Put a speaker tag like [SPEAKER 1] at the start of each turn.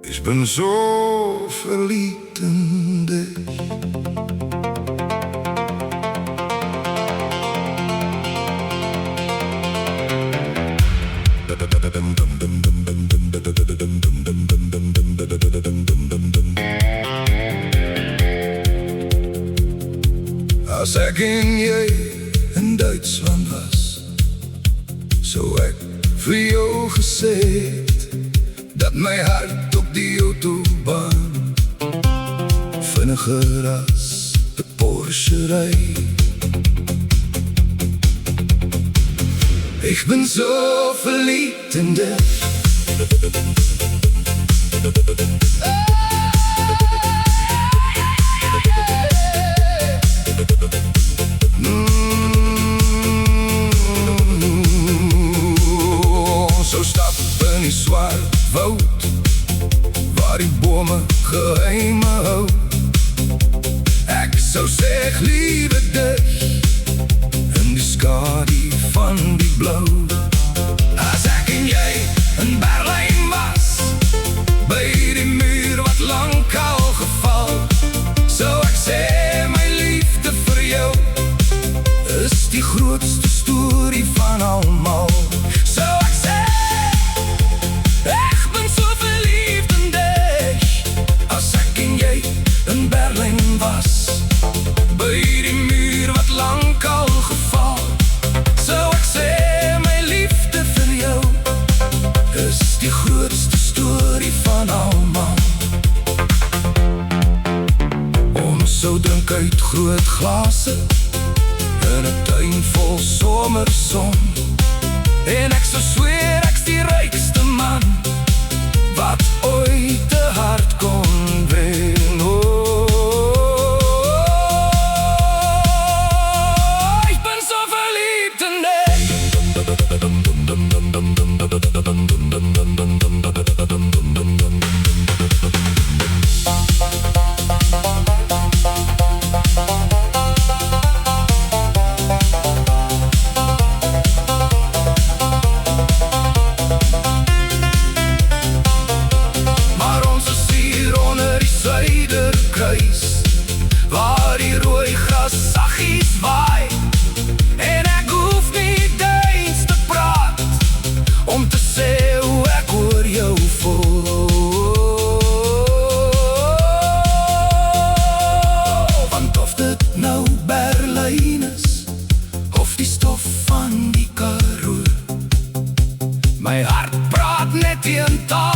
[SPEAKER 1] Ich bin so verliebt in dich. Als ek en jy in Duitsland was, sou ek vir jou gesê het dat my hart op die autobaan vinniger as 'n Porsche ry. Ich bin so verliebt in dich. So stap in die swart woud waar die bome geheime hou. Ek sou sê liewe dich in die skadu van die blou. As ek en jy in Berlyn was, by die muur wat lank al geval, sou ek sê my liefde vir jou is die grootste storie van almal. Sou ek sê ek ben so verliefd in dich. As ek en jy in Berlyn was, by die muur wat lank al geval, sou ek sê my liefde vir jou is die grootste storie van almal. Ons sou drink uit groot glase in 'n tuin vol somerson, en ek sou sweer ek's die rykste man wat ooit te hart kon wen. Ik ben zo verliefd in dich. Waar die rooi gras saggies waai, en ek hoef nie eens te praat om te sê hoe ek oor jou voel. Want of dit nou Berlyn is of die stof van die Karoo, my hart praat net een taal.